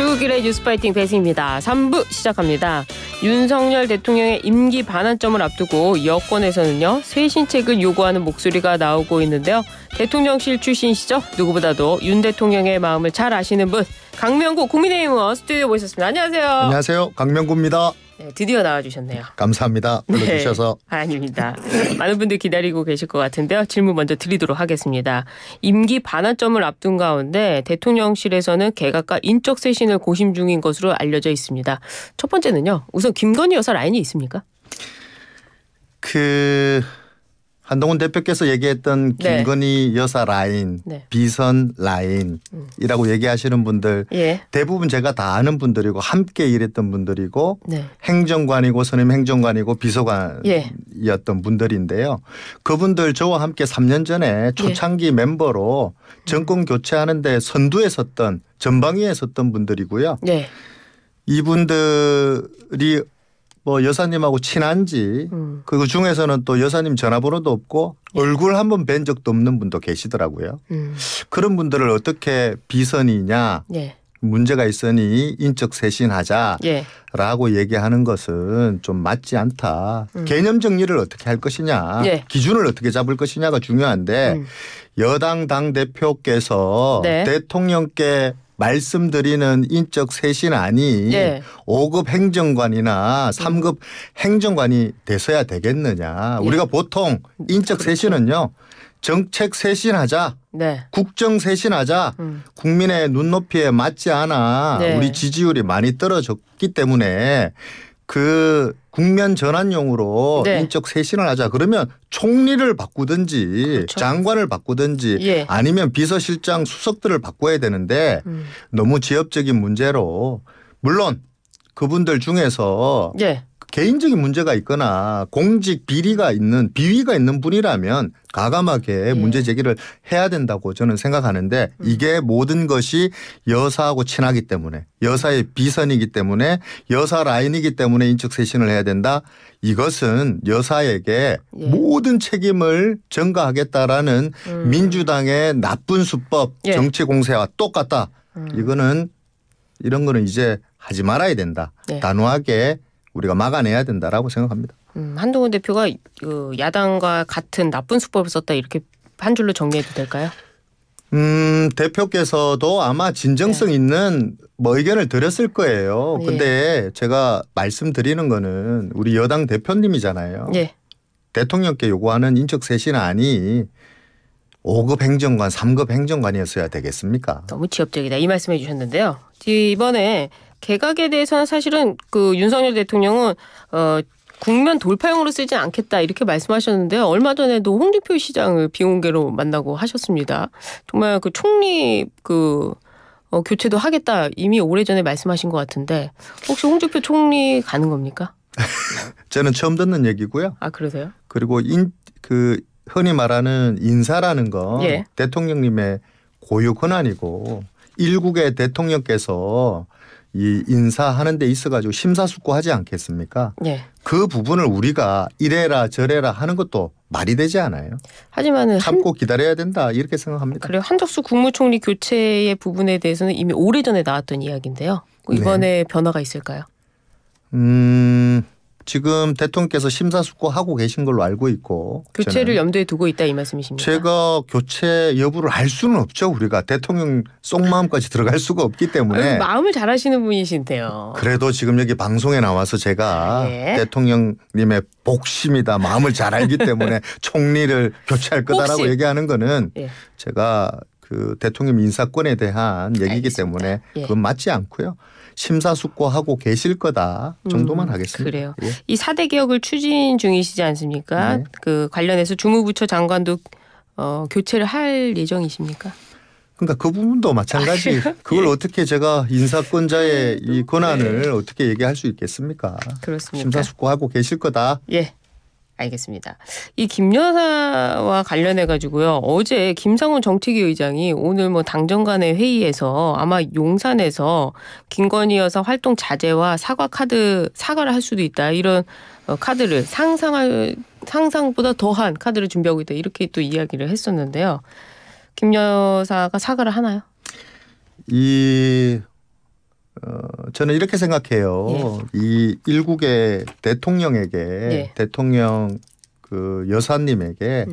수요일의 뉴스파이팅 배승입니다. 3부 시작합니다. 윤석열 대통령의 임기 반환점을 앞두고 여권에서는요. 쇄신책을 요구하는 목소리가 나오고 있는데요. 대통령실 출신이시죠? 누구보다도 윤 대통령의 마음을 잘 아시는 분 강명구 국민의힘 의원 스튜디오에 모셨습니다. 안녕하세요. 안녕하세요. 강명구입니다. 네, 드디어 나와주셨네요. 감사합니다. 불러주셔서. 네, 아닙니다. 많은 분들 기다리고 계실 것 같은데요. 질문 먼저 드리도록 하겠습니다. 임기 반환점을 앞둔 가운데 대통령실에서는 개각과 인적 쇄신을 고심 중인 것으로 알려져 있습니다. 첫 번째는요. 우선 김건희 여사 라인이 있습니까? 한동훈 대표께서 얘기했던 네. 김건희 여사 라인, 네. 비선 라인이라고 얘기하시는 분들 예. 대부분 제가 다 아는 분들이고 함께 일했던 분들이고 네. 행정관이고 선임 행정관이고 예. 비서관이었던 분들인데요. 그분들 저와 함께 3년 전에 초창기 멤버로 정권 교체하는데 선두에 섰던 전방위에 섰던 분들이고요. 네. 이분들이 뭐 여사님하고 친한지 그 중에서는 또 여사님 전화번호도 없고 얼굴 한번 뵌 적도 없는 분도 계시더라고요. 그런 분들을 어떻게 비선이냐 예. 문제가 있으니 인적 쇄신하자라고 예. 얘기하는 것은 좀 맞지 않다. 개념 정리를 어떻게 할 것이냐 예. 기준을 어떻게 잡을 것이냐가 중요한데 여당 당대표께서 네. 대통령께 말씀드리는 인적 쇄신안이 5급 행정관이나 3급 행정관이 돼서야 되겠느냐. 우리가 보통 인적 쇄신은요. 정책 쇄신하자. 네. 국정 쇄신하자. 국민의 눈높이에 맞지 않아. 우리 지지율이 많이 떨어졌기 때문에 그 국면 전환용으로 인적 쇄신을 하자. 그러면 총리를 바꾸든지 그렇죠. 장관을 바꾸든지 아니면 비서실장 수석들을 바꿔야 되는데 너무 지엽적인 문제로 물론 그분들 중에서 개인적인 문제가 있거나 공직 비위가 있는 분이라면 가감하게 문제 제기를 해야 된다고 저는 생각하는데 이게 모든 것이 여사하고 친하기 때문에 여사의 비선이기 때문에 여사 라인이기 때문에 인적 쇄신을 해야 된다. 이것은 여사에게 모든 책임을 전가하겠다라는 민주당의 나쁜 수법 정치 공세와 똑같다. 이런 거는 이제 하지 말아야 된다. 단호하게 우리가 막아내야 된다라고 생각합니다. 한동훈 대표가 그 야당과 같은 나쁜 수법을 썼다 이렇게 한 줄로 정리해도 될까요? 대표께서도 아마 진정성 있는 의견을 드렸을 거예요. 근데 제가 말씀드리는 거는 우리 여당 대표님이잖아요. 대통령께 요구하는 인적 쇄신안이 5급 행정관, 3급 행정관이었어야 되겠습니까? 너무 지엽적이다. 이 말씀해 주셨는데요. 이번에 개각에 대해서는 사실은 그 윤석열 대통령은 국면 돌파용으로 쓰지 않겠다 이렇게 말씀하셨는데요. 얼마 전에도 홍준표 시장을 비공개로 만나고 하셨습니다. 정말 그 총리 교체도 하겠다 이미 오래전에 말씀하신 것 같은데 혹시 홍준표 총리 가는 겁니까? 저는 처음 듣는 얘기고요. 아 그러세요? 그리고 흔히 말하는 인사라는 건 대통령님의 고유 권한이고 일국의 대통령께서 이 인사하는 데 있어가지고 심사숙고하지 않겠습니까? 그 부분을 우리가 이래라 저래라 하는 것도 말이 되지 않아요. 하지만은 참고 기다려야 된다 이렇게 생각합니다. 그래요. 한덕수 국무총리 교체의 부분에 대해서는 이미 오래전에 나왔던 이야기인데요. 이번에 변화가 있을까요? 지금 대통령께서 심사숙고하고 계신 걸로 알고 있고 교체를 염두에 두고 있다 이 말씀이십니까? 제가 교체 여부를 알 수는 없죠. 우리가 대통령 속마음까지 들어갈 수가 없기 때문에. 마음을 잘 아시는 분이신데요. 그래도 지금 여기 방송에 나와서 제가 대통령님의 복심이다. 마음을 잘 알기 때문에 총리를 교체할 거다라고 얘기하는 거는 제가 그 대통령 인사권에 대한 얘기이기 때문에 그건 맞지 않고요. 심사숙고하고 계실 거다 정도만 하겠습니다. 그래요. 이 4대 개혁을 추진 중이시지 않습니까? 그 관련해서 주무부처 장관도 교체를 할 예정이십니까? 그러니까 그 부분도 마찬가지. 그걸 어떻게 제가 인사권자의 이 권한을 어떻게 얘기할 수 있겠습니까? 그렇습니다. 심사숙고하고 계실 거다. 알겠습니다. 이 김 여사와 관련해 가지고요. 어제 김상훈 정책위 의장이 오늘 당정 간의 회의에서 아마 용산에서 김건희 여사 활동 자제와 사과를 할 수도 있다. 이런 카드를 상상보다 더한 카드를 준비하고 있다. 이렇게 또 이야기를 했었는데요. 김 여사가 사과를 하나요? 저는 이렇게 생각해요. 이 일국의 대통령에게 대통령 그 여사님에게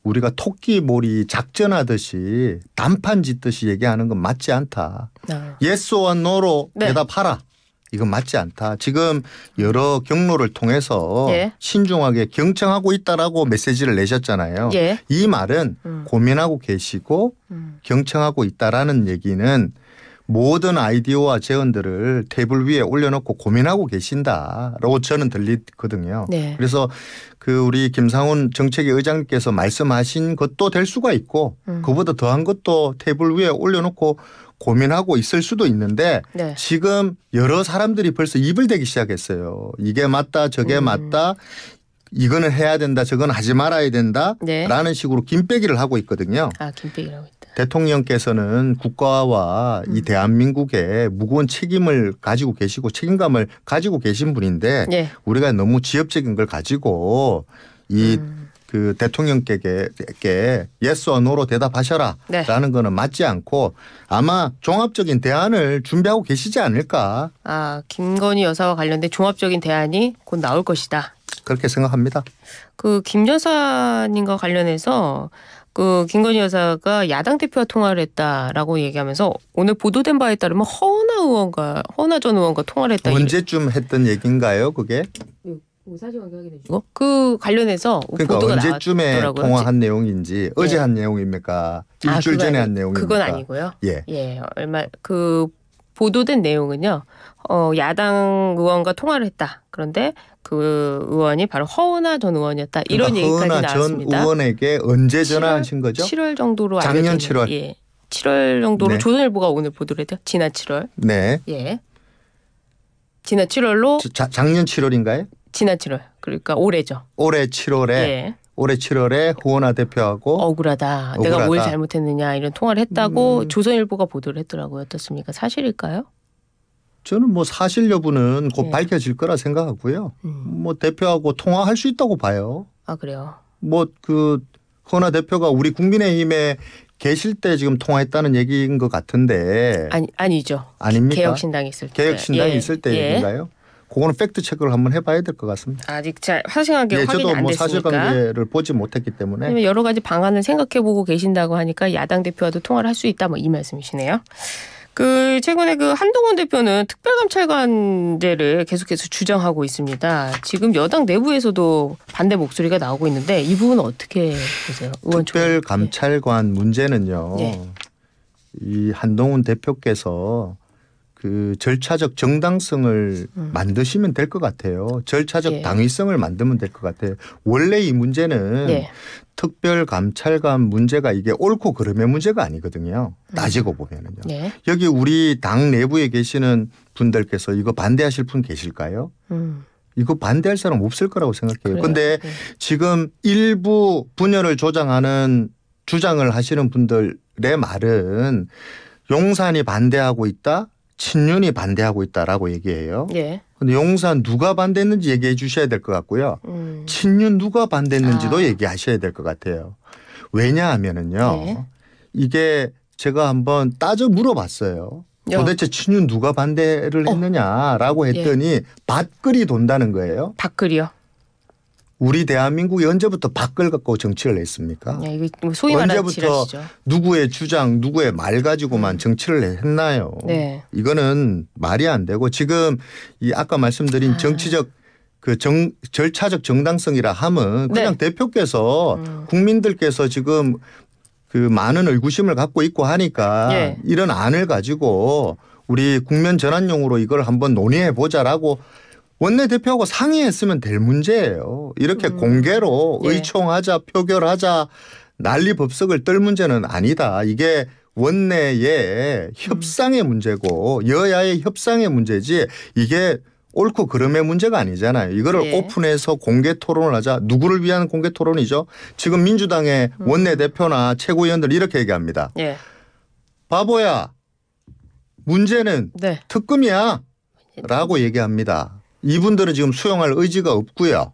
우리가 토끼 몰이 작전하듯이 단판 짓듯이 얘기하는 건 맞지 않다. yes or no로 대답하라. 이건 맞지 않다. 지금 여러 경로를 통해서 신중하게 경청하고 있다라고 메시지를 내셨잖아요. 이 말은 고민하고 계시고 경청하고 있다라는 얘기는 모든 아이디어와 제언들을 테이블 위에 올려놓고 고민하고 계신다라고 저는 들리거든요. 그래서 그 우리 김상훈 정책위 의장님께서 말씀하신 것도 될 수가 있고 그보다 더한 것도 테이블 위에 올려놓고 고민하고 있을 수도 있는데 지금 여러 사람들이 벌써 입을 대기 시작했어요. 이게 맞다 저게 맞다. 이거는 해야 된다 저건 하지 말아야 된다라는 식으로 김빼기를 하고 있거든요. 김빼기를 하고 있다. 대통령께서는 국가와 이 대한민국의 무거운 책임을 가지고 계시고 책임감을 가지고 계신 분인데 우리가 너무 지엽적인 걸 가지고 이 그 대통령께 yes or no로 대답하셔라 라는 거는 맞지 않고 아마 종합적인 대안을 준비하고 계시지 않을까. 김건희 여사와 관련된 종합적인 대안이 곧 나올 것이다. 그렇게 생각합니다. 그 김 여사님과 관련해서 그 김건희 여사가 야당 대표와 통화를 했다라고 얘기하면서 오늘 보도된 바에 따르면 허은하 전 의원과 통화를 했다. 언제쯤 했던 얘기인가요, 그게? 사실 확인해 주고 그 관련해서 그러니까 보도가 언제쯤에 나왔더라고요. 통화한 내용인지 어제 한 내용입니까? 일주일 전에 한 내용입니까? 그건 아니고요. 얼마 그 보도된 내용은요. 야당 의원과 통화를 했다. 그런데 그 의원이 바로 허은하 전 의원이었다. 이런 얘기까지 나왔습니다. 허은하 전 의원에게 언제 전화하신 거죠? 7월 정도로 작년 7월. 7월 정도로 조선일보가 오늘 보도를 했죠. 지난 7월. 지난 7월로 작년 7월인가요? 지난 7월. 그러니까 올해죠. 올해 7월에 올해 7월에 허은하 대표하고 억울하다. 내가 뭘 잘못했느냐 이런 통화를 했다고 조선일보가 보도를 했더라고요. 어떻습니까? 사실일까요? 저는 뭐 사실 여부는 곧 밝혀질 거라 생각하고요. 뭐 대표하고 통화할 수 있다고 봐요. 그래요? 뭐 그 허은하 대표가 우리 국민의힘에 계실 때 지금 통화했다는 얘기인 것 같은데. 아니죠. 아닙니까? 개혁신당이 있을 때. 개혁신당이 있을 때 얘기인가요? 그거는 팩트 체크를 한번 해봐야 될 것 같습니다. 아직 잘 확실하게 확인이 저도 안 뭐 됐으니까. 사실관계를 보지 못했기 때문에. 여러 가지 방안을 생각해보고 계신다고 하니까 야당 대표와도 통화를 할 수 있다 뭐 이 말씀이시네요. 그 최근에 그 한동훈 대표는 특별감찰관제를 계속해서 주장하고 있습니다. 지금 여당 내부에서도 반대 목소리가 나오고 있는데 이 부분은 어떻게 보세요? 특별감찰관 문제는요. 이 한동훈 대표께서 그 절차적 정당성을 만드시면 될 것 같아요. 절차적 당위성을 만들면 될 것 같아요. 원래 이 문제는 특별감찰관 문제가 이게 옳고 그름의 문제가 아니거든요. 따지고 보면은요. 여기 우리 당 내부에 계시는 분들께서 이거 반대하실 분 계실까요? 이거 반대할 사람 없을 거라고 생각해요. 그런데 지금 일부 분열을 주장을 하시는 분들의 말은 용산이 반대하고 있다. 친윤이 반대하고 있다라고 얘기해요. 그런데 용산 누가 반대했는지 얘기해 주셔야 될 것 같고요. 친윤 누가 반대했는지도 얘기하셔야 될 것 같아요. 왜냐하면은요. 이게 제가 한번 따져 물어봤어요. 도대체 친윤 누가 반대를 했느냐라고 했더니 밭글이 돈다는 거예요. 밭글이요? 우리 대한민국이 언제부터 밭글 갖고 정치를 했습니까? 소위 말하는 언제부터 지라시죠. 누구의 주장, 누구의 말 가지고만 정치를 했나요? 이거는 말이 안 되고 지금 이 아까 말씀드린 정치적 그 절차적 정당성이라 하면 그냥 대표께서 국민들께서 지금 그 많은 의구심을 갖고 있고 하니까 이런 안을 가지고 우리 국면 전환용으로 이걸 한번 논의해 보자라고 원내대표하고 상의했으면 될 문제예요. 이렇게 공개로 의총하자 표결하자 난리법석을 떨 문제는 아니다. 이게 원내의 협상의 문제고 여야의 협상의 문제지 이게 옳고 그름의 문제가 아니잖아요. 이거를 오픈해서 공개 토론을 하자. 누구를 위한 공개 토론이죠? 지금 민주당의 원내대표나 최고위원들 이렇게 얘기합니다. 바보야. 문제는 특검이야. 라고 얘기합니다. 이분들은 지금 수용할 의지가 없고요.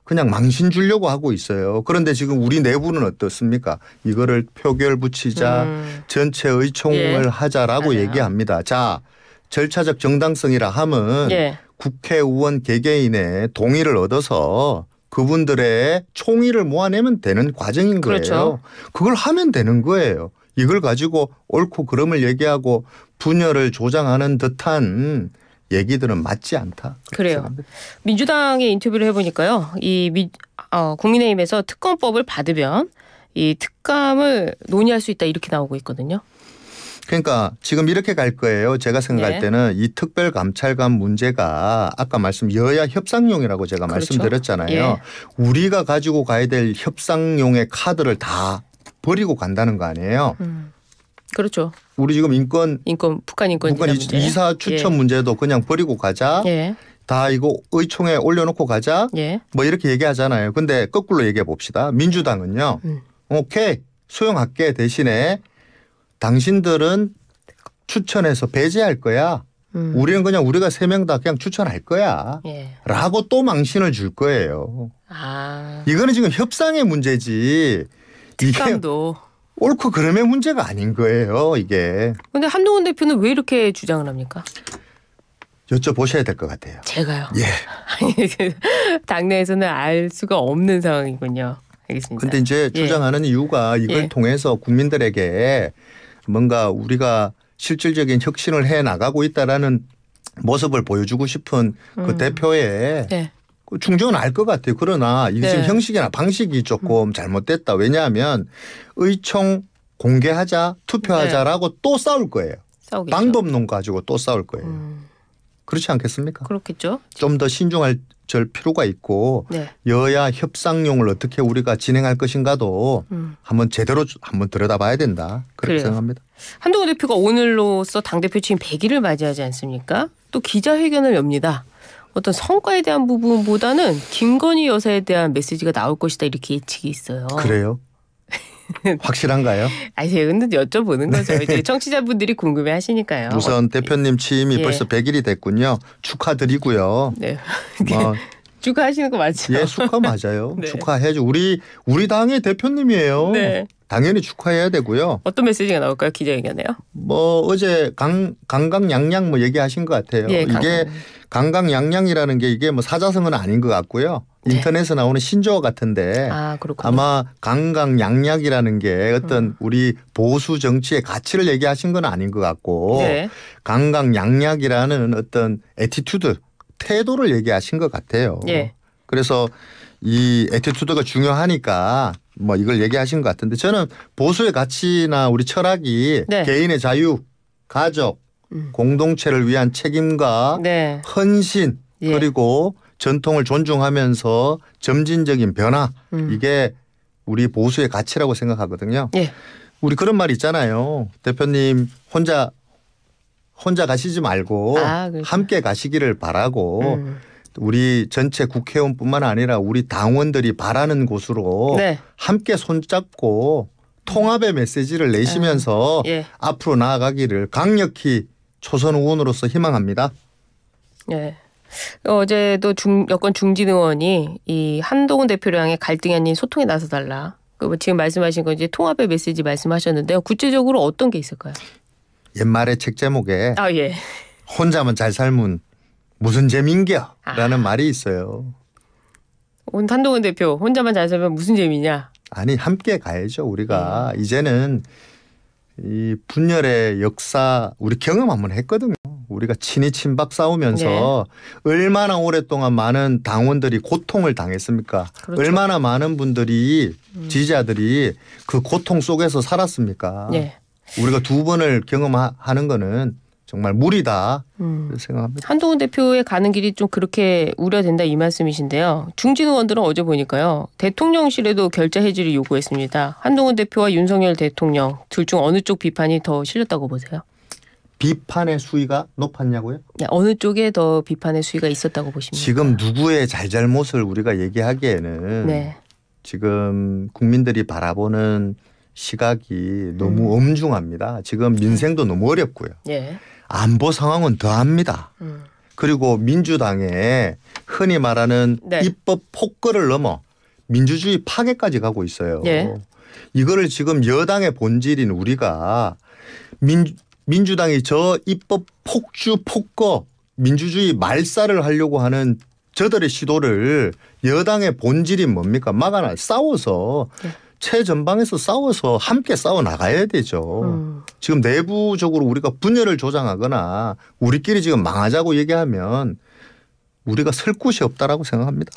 그냥 망신 주려고 하고 있어요. 그런데 지금 우리 내부는 어떻습니까? 이거를 표결 붙이자 전체 의총을 하자라고 얘기합니다. 자, 절차적 정당성이라 함은 예. 국회의원 개개인의 동의를 얻어서 그분들의 총의를 모아내면 되는 과정인 거예요. 그렇죠. 그걸 하면 되는 거예요. 이걸 가지고 옳고 그름을 얘기하고 분열을 조장하는 듯한 얘기들은 맞지 않다. 그래요. 생각합니다. 민주당의 인터뷰를 해보니까요. 국민의힘에서 특검법을 받으면 이 특감을 논의할 수 있다 이렇게 나오고 있거든요. 그러니까 지금 이렇게 갈 거예요. 제가 생각할 네. 때는 이 특별감찰관 문제가 아까 여야 협상용이라고 제가 그렇죠. 말씀드렸잖아요. 예. 우리가 가지고 가야 될 협상용의 카드를 다 버리고 간다는 거 아니에요. 그렇죠. 우리 지금 북한 인권 문제. 이사 추천 문제도 그냥 버리고 가자. 예. 다 이거 의총에 올려놓고 가자. 예. 뭐 이렇게 얘기하잖아요. 근데 거꾸로 얘기해 봅시다. 민주당은요. 오케이 수용할게 대신에 당신들은 추천해서 배제할 거야. 우리는 그냥 우리가 3명 다 그냥 추천할 거야. 예. 라고 또 망신을 줄 거예요. 아. 이거는 지금 협상의 문제지. 이게 특감도. 옳고 그름의 문제가 아닌 거예요. 이게. 근데 한동훈 대표는 왜 이렇게 주장을 합니까? 여쭤보셔야 될 것 같아요. 제가요. 예. 당내에서는 알 수가 없는 상황이군요. 알겠습니다. 근데 이제 주장하는 이유가 이걸 통해서 국민들에게 뭔가 우리가 실질적인 혁신을 해 나가고 있다라는 모습을 보여주고 싶은 그 대표의 그 충정은 알 것 같아요. 그러나 이게 지금 형식이나 방식이 조금 잘못됐다. 왜냐하면 의총 공개하자 투표하자라고 또 싸울 거예요. 싸우겠죠. 방법론 가지고 또 싸울 거예요. 그렇지 않겠습니까? 그렇겠죠. 좀 더 신중할 필요가 있고 여야 협상용을 어떻게 우리가 진행할 것인가도 한번 제대로 한번 들여다봐야 된다. 그렇게 그래요. 생각합니다. 한동훈 대표가 오늘로써 당대표 취임 100일을 맞이하지 않습니까? 또 기자회견을 엽니다. 어떤 성과에 대한 부분보다는 김건희 여사에 대한 메시지가 나올 것이다 이렇게 예측이 있어요. 그래요? 확실한가요? 아니 제가 근데 여쭤보는 거죠. 이제 청취자분들이 궁금해하시니까요. 우선 대표님 취임이 예. 벌써 100일이 됐군요. 축하드리고요. 네. 뭐 축하하시는 거 맞죠? 예, 축하 맞아요. 네. 축하해줘. 우리 당의 대표님이에요. 네. 당연히 축하해야 되고요. 어떤 메시지가 나올까요? 기자회견에요? 뭐 어제 강강양양 뭐 얘기하신 것 같아요. 예, 이게 강강양양이라는 게 이게 뭐 사자성어는 아닌 것 같고요. 인터넷에 나오는 신조어 같은데 그렇군요. 아마 강강양양이라는 게 어떤 우리 보수 정치의 가치를 얘기하신 건 아닌 것 같고 강강양양이라는 어떤 애티튜드 태도를 얘기하신 것 같아요. 예. 그래서 이 애티튜드가 중요하니까 뭐 이걸 얘기하신 것 같은데 저는 보수의 가치나 우리 철학이 개인의 자유, 가족, 공동체를 위한 책임과 헌신 그리고 전통을 존중하면서 점진적인 변화 이게 우리 보수의 가치라고 생각하거든요. 우리 그런 말 있잖아요. 대표님 혼자 가시지 말고 함께 가시기를 바라고 우리 전체 국회의원뿐만 아니라 우리 당원들이 바라는 곳으로 함께 손잡고 통합의 메시지를 내시면서 앞으로 나아가기를 강력히 초선 의원으로서 희망합니다. 네. 어제도 여권 중진 의원이 이 한동훈 대표를 향해 갈등이 아닌 소통에 나서달라. 지금 말씀하신 건 이제 통합의 메시지 말씀하셨는데요. 구체적으로 어떤 게 있을까요? 옛말의 책 제목에 예. 혼자만 잘 살면 무슨 재민겨? 라는 말이 있어요. 한동훈 대표 혼자만 잘 살면 무슨 재미냐? 아니 함께 가야죠. 우리가 이제는 이 분열의 역사 우리 경험 한번 했거든요. 우리가 친이 친박 싸우면서 얼마나 오랫동안 많은 당원들이 고통을 당했습니까? 그렇죠. 얼마나 많은 분들이 지지자들이 그 고통 속에서 살았습니까? 우리가 2번을 경험하는 거는 정말 무리다 생각합니다. 한동훈 대표의 가는 길이 좀 그렇게 우려된다 이 말씀이신데요. 중진 의원들은 어제 보니까요. 대통령실에도 결자 해지를 요구했습니다. 한동훈 대표와 윤석열 대통령 둘 중 어느 쪽 비판이 더 실렸다고 보세요? 비판의 수위가 높았냐고요? 어느 쪽에 더 비판의 수위가 있었다고 보십니까? 지금 누구의 잘잘못을 우리가 얘기하기에는 지금 국민들이 바라보는 시각이 너무 엄중합니다. 지금 민생도 너무 어렵고요. 안보 상황은 더합니다. 그리고 민주당에 흔히 말하는 입법 폭거를 넘어 민주주의 파괴까지 가고 있어요. 이거를 지금 여당의 본질인 우리가 민주당이 저 입법 폭주 폭거 민주주의 말살을 하려고 하는 저들의 시도를 여당의 본질이 뭡니까? 막아나 싸워서 최전방에서 싸워서 함께 싸워 나가야 되죠. 지금 내부적으로 우리가 분열을 조장하거나 우리끼리 지금 망하자고 얘기하면 우리가 설 곳이 없다라고 생각합니다.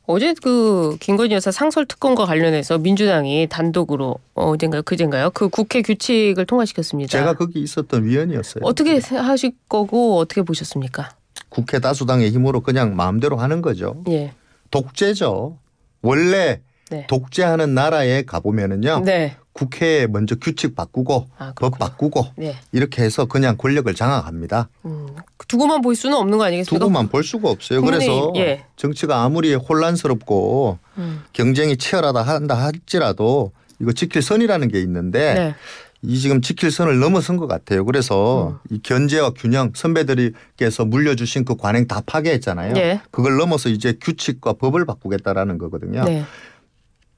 어제 그 김건희 여사 상설 특검과 관련해서 민주당이 단독으로 어젠가요 그젠가요 그 국회 규칙을 통과시켰습니다. 제가 거기 있었던 위원이었어요. 어떻게 하실 거고 어떻게 보셨습니까? 국회 다수당의 힘으로 그냥 마음대로 하는 거죠. 예. 독재죠. 원래 네. 독재하는 나라에 가보면은요. 네. 국회에 먼저 규칙 바꾸고 법 바꾸고 네. 이렇게 해서 그냥 권력을 장악합니다. 두고만 볼 수는 없는 거 아니겠습니까? 두고만 볼 수가 없어요. 그래서 예. 정치가 아무리 혼란스럽고 경쟁이 치열하다 한다 할지라도 이거 지킬 선이라는 게 있는데 네. 이 지금 지킬 선을 넘어선 것 같아요. 그래서 이 견제와 균형 선배들께서 물려주신 그 관행 다 파괴했잖아요. 네. 그걸 넘어서 이제 규칙과 법을 바꾸겠다라는 거거든요. 네.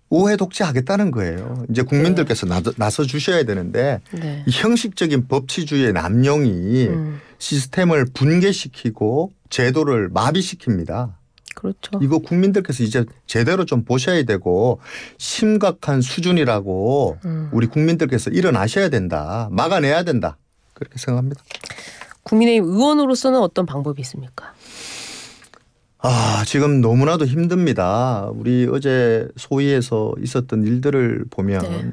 우회 독재하겠다는 거예요. 이제 국민들께서 네. 나서 주셔야 되는데 네. 이 형식적인 법치주의의 남용이 시스템을 붕괴시키고 제도를 마비시킵니다. 그렇죠. 이거 국민들께서 이제 제대로 좀 보셔야 되고 심각한 수준이라고 우리 국민들께서 일어나셔야 된다. 막아내야 된다. 그렇게 생각합니다. 국민의힘 의원으로서는 어떤 방법이 있습니까? 지금 너무나도 힘듭니다. 우리 어제 소위에서 있었던 일들을 보면 네.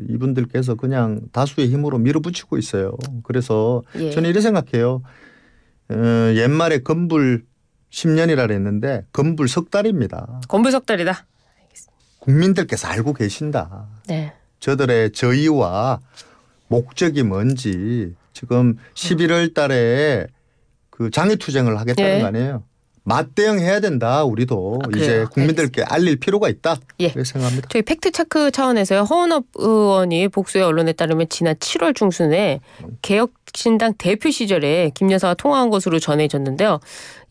이분들께서 그냥 다수의 힘으로 밀어붙이고 있어요. 그래서 예. 저는 이렇게 생각해요. 옛말에 건불 10년이라 그랬는데 건불 석 달입니다. 건불 석 달이다. 국민들께서 알고 계신다. 네. 저들의 저의와 목적이 뭔지 지금 11월 달에 그 장애투쟁을 하겠다는 네. 거 아니에요. 맞대응해야 된다. 우리도 이제 국민들께 알릴 필요가 있다. 예. 그렇게 생각합니다. 저희 팩트체크 차원에서요. 허은업 의원이 복수의 언론에 따르면 지난 7월 중순에 개혁신당 대표 시절에 김 여사와 통화한 것으로 전해졌는데요.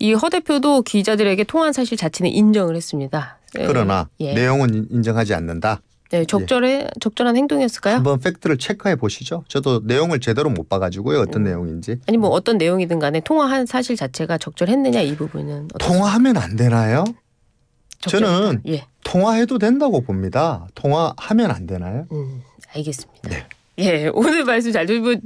이 허 대표도 기자들에게 통화한 사실 자체는 인정을 했습니다. 그러나 예. 내용은 인정하지 않는다. 네, 적절한 행동이었을까요? 한번 팩트를 체크해 보시죠. 저도 내용을 제대로 못 봐가지고요. 어떤 내용인지. 아니 뭐 어떤 내용이든 간에 통화한 사실 자체가 적절했느냐 이 부분은. 통화하면 안 되나요? 저는 예. 통화해도 된다고 봅니다. 통화하면 안 되나요? 알겠습니다. 네. 예, 오늘 말씀 잘 듣고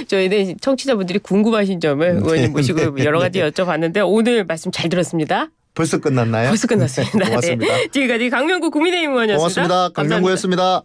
저희는 청취자분들이 궁금하신 점을 의원님 모시고 여러 가지 여쭤봤는데 오늘 말씀 잘 들었습니다. 벌써 끝났나요? 벌써 끝났습니다. 고맙습니다. 네. 지금까지 강명구 국민의힘 의원이었습니다. 고맙습니다. 강명구였습니다.